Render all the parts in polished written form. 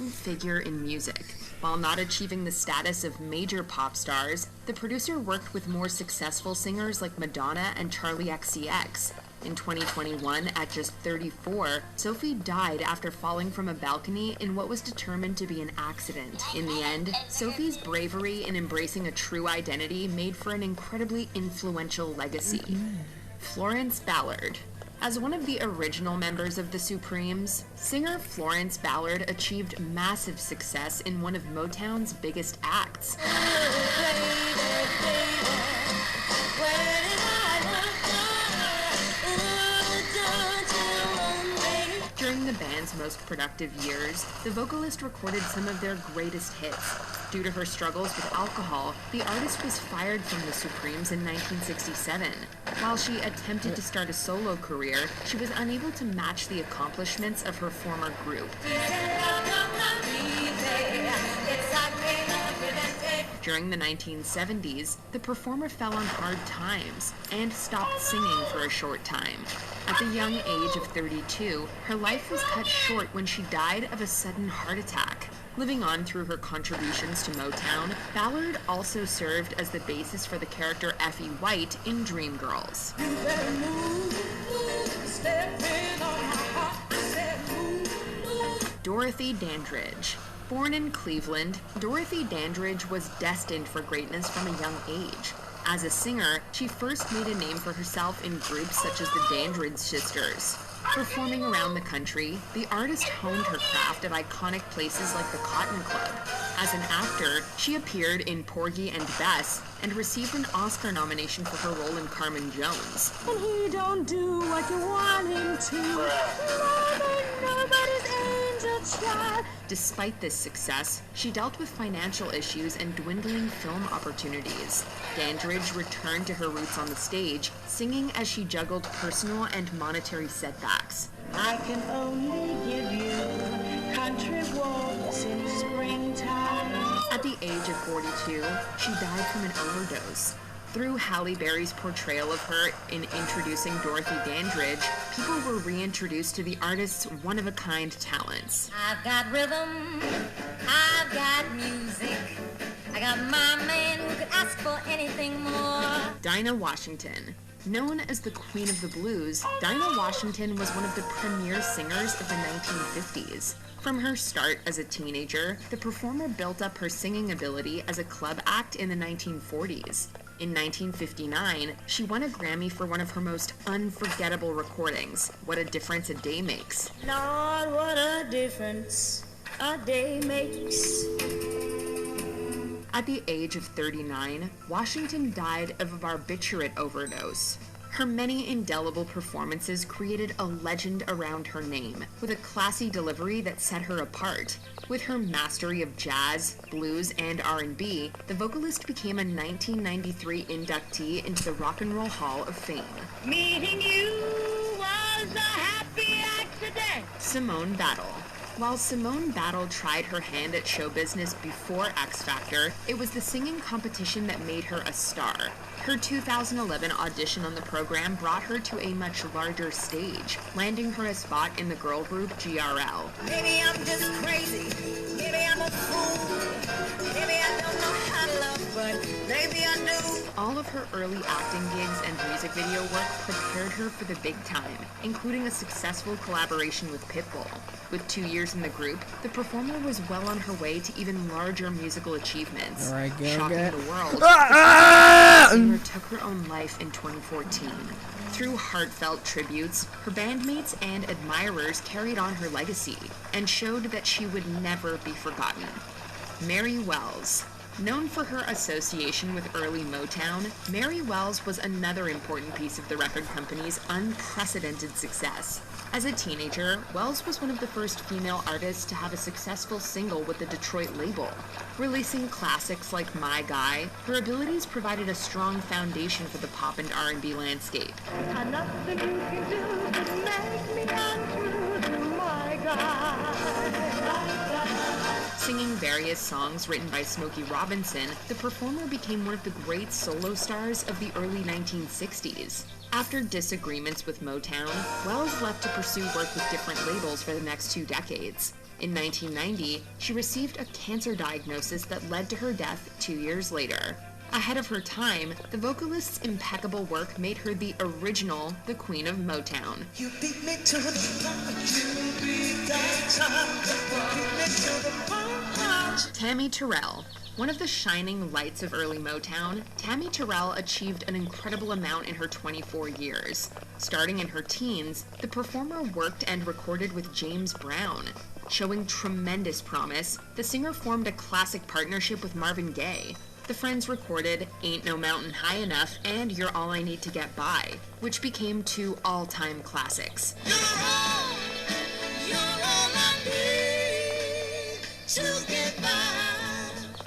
important figure in music. While not achieving the status of major pop stars, the producer worked with more successful singers like Madonna and Charli XCX. In 2021, at just 34, Sophie died after falling from a balcony in what was determined to be an accident. In the end, Sophie's bravery in embracing a true identity made for an incredibly influential legacy. Florence Ballard. As one of the original members of the Supremes, singer Florence Ballard achieved massive success in one of Motown's biggest acts. During the band's most productive years, the vocalist recorded some of their greatest hits. Due to her struggles with alcohol, the artist was fired from the Supremes in 1967. While she attempted to start a solo career, she was unable to match the accomplishments of her former group. During the 1970s, the performer fell on hard times and stopped singing for a short time. At the young age of 32, her life was cut short when she died of a sudden heart attack. Living on through her contributions to Motown, Ballard also served as the basis for the character Effie White in Dreamgirls. Dorothy Dandridge. Born in Cleveland, Dorothy Dandridge was destined for greatness from a young age. As a singer, she first made a name for herself in groups such as the Dandridge Sisters. Performing around the country, the artist honed her craft at iconic places like the Cotton Club. As an actor, she appeared in Porgy and Bess and received an Oscar nomination for her role in Carmen Jones. And he don't do what you want him to. Nobody's angel child. Despite this success, she dealt with financial issues and dwindling film opportunities. Dandridge returned to her roots on the stage, singing as she juggled personal and monetary setbacks. I can only give you country walks in springtime. At the age of 42, she died from an overdose. Through Halle Berry's portrayal of her in introducing Dorothy Dandridge, people were reintroduced to the artist's one-of-a-kind talents. I've got rhythm, I've got music, I got my man who could ask for anything more. Dinah Washington. Known as the Queen of the Blues, Dinah Washington was one of the premier singers of the 1950s. From her start as a teenager, the performer built up her singing ability as a club act in the 1940s. In 1959, she won a Grammy for one of her most unforgettable recordings, What a Difference a Day Makes. Lord, what a difference a day makes. At the age of 39, Washington died of a barbiturate overdose. Her many indelible performances created a legend around her name, with a classy delivery that set her apart. With her mastery of jazz, blues, and R&B, the vocalist became a 1993 inductee into the Rock and Roll Hall of Fame. Meeting you was a happy accident. Simone Battle. While Simone Battle tried her hand at show business before X Factor, it was the singing competition that made her a star. Her 2011 audition on the program brought her to a much larger stage, landing her a spot in the girl group GRL. Maybe I'm just crazy. Maybe I'm a fool. Maybe I don't know how to love, but maybe I do. All of her early acting gigs and music video work prepared her for the big time, including a successful collaboration with Pitbull. With 2 years in the group, the performer was well on her way to even larger musical achievements. All right, Shocking go. the world, the singer took her own life in 2014. Through heartfelt tributes, her bandmates and admirers carried on her legacy and showed that she would never be forgotten. Mary Wells. Known for her association with early Motown, Mary Wells was another important piece of the record company's unprecedented success. As a teenager, Wells was one of the first female artists to have a successful single with the Detroit label. Releasing classics like My Guy, her abilities provided a strong foundation for the pop and R&B landscape. And nothing you can do to make me untrue to my God. Singing various songs written by Smokey Robinson, the performer became one of the great solo stars of the early 1960s. After disagreements with Motown, Wells left to pursue work with different labels for the next 2 decades. In 1990, she received a cancer diagnosis that led to her death 2 years later. Ahead of her time, the vocalist's impeccable work made her the original, the Queen of Motown. You beat me to the punch. You beat that time. Beat me to the punch. Tammy Terrell. One of the shining lights of early Motown, Tammy Terrell achieved an incredible amount in her 24 years. Starting in her teens, the performer worked and recorded with James Brown. Showing tremendous promise, the singer formed a classic partnership with Marvin Gaye. The friends recorded Ain't No Mountain High Enough and You're All I Need to Get By, which became two all-time classics. You're all I need to get by.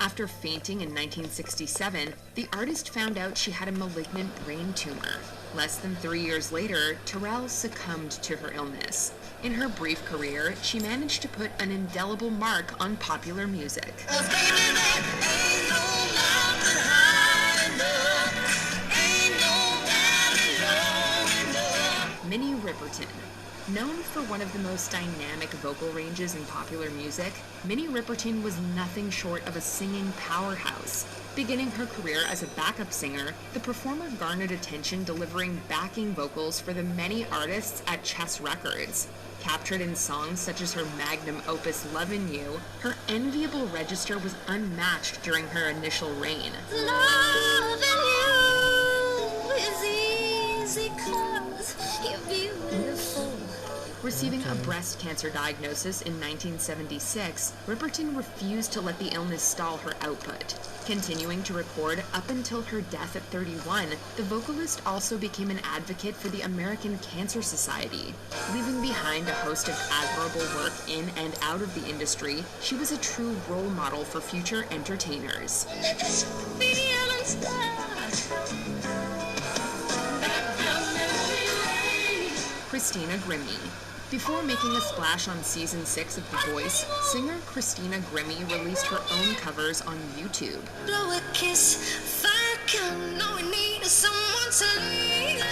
After fainting in 1967, the artist found out she had a malignant brain tumor. Less than 3 years later, Terrell succumbed to her illness. In her brief career, she managed to put an indelible mark on popular music. Minnie Riperton. Known for one of the most dynamic vocal ranges in popular music, Minnie Riperton was nothing short of a singing powerhouse. Beginning her career as a backup singer, the performer garnered attention delivering backing vocals for the many artists at Chess Records. Captured in songs such as her magnum opus Lovin' You, her enviable register was unmatched during her initial reign. Loving you is easy 'cause you're beautiful. Receiving a breast cancer diagnosis in 1976, Riperton refused to let the illness stall her output. Continuing to record up until her death at 31, the vocalist also became an advocate for the American Cancer Society. Leaving behind a host of admirable work in and out of the industry, she was a true role model for future entertainers. Christina Grimmie. Before making a splash on season 6 of The Voice, singer Christina Grimmie released her own covers on YouTube. Blow a kiss, fire come, no we need someone to lean on.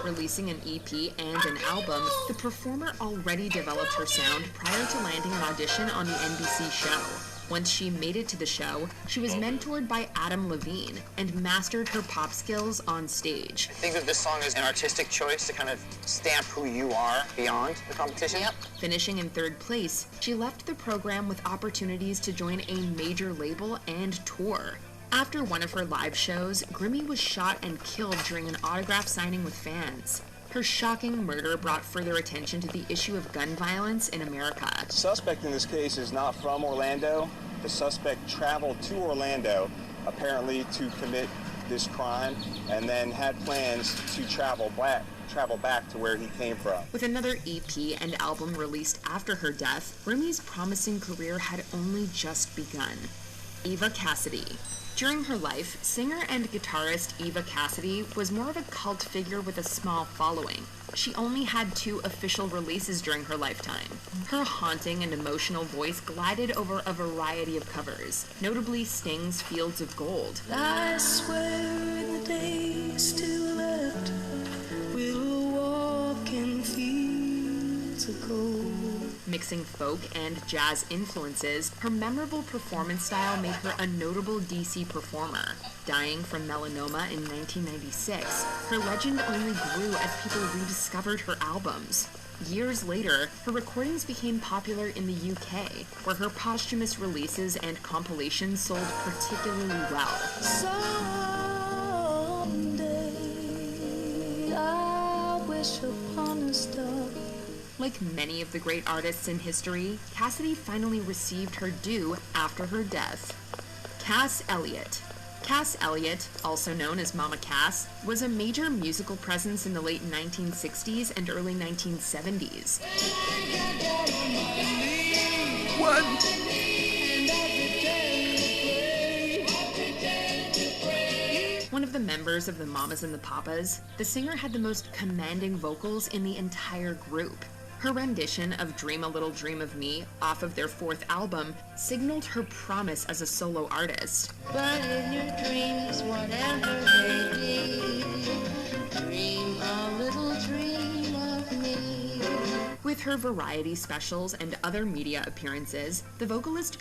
Releasing an EP and an album, the performer already developed her sound prior to landing an audition on the NBC show. Once she made it to the show, she was mentored by Adam Levine and mastered her pop skills on stage. I think that this song is an artistic choice to kind of stamp who you are beyond the competition. Yep. Finishing in 3rd place, she left the program with opportunities to join a major label and tour. After one of her live shows, Grimmie was shot and killed during an autograph signing with fans. Her shocking murder brought further attention to the issue of gun violence in America. The suspect in this case is not from Orlando. The suspect traveled to Orlando, apparently to commit this crime, and then had plans to travel back to where he came from. With another EP and album released after her death, Grimmie's promising career had only just begun. Eva Cassidy. During her life, singer and guitarist Eva Cassidy was more of a cult figure with a small following. She only had 2 official releases during her lifetime. Her haunting and emotional voice glided over a variety of covers, notably Sting's Fields of Gold. I swear in the days still left, we'll walk in fields of gold. Mixing folk and jazz influences, her memorable performance style made her a notable DC performer. Dying from melanoma in 1996, her legend only grew as people rediscovered her albums. Years later, her recordings became popular in the UK, where her posthumous releases and compilations sold particularly well. Someday I wish upon a star. Like many of the great artists in history, Cassidy finally received her due after her death. Cass Elliot. Cass Elliot, also known as Mama Cass, was a major musical presence in the late 1960s and early 1970s. One of the members of the Mamas and the Papas, the singer had the most commanding vocals in the entire group. Her rendition of Dream a Little Dream of Me off of their 4th album signaled her promise as a solo artist. But in your dreams, whatever they be, dream a little dream of me. With her variety specials and other media appearances, the vocalist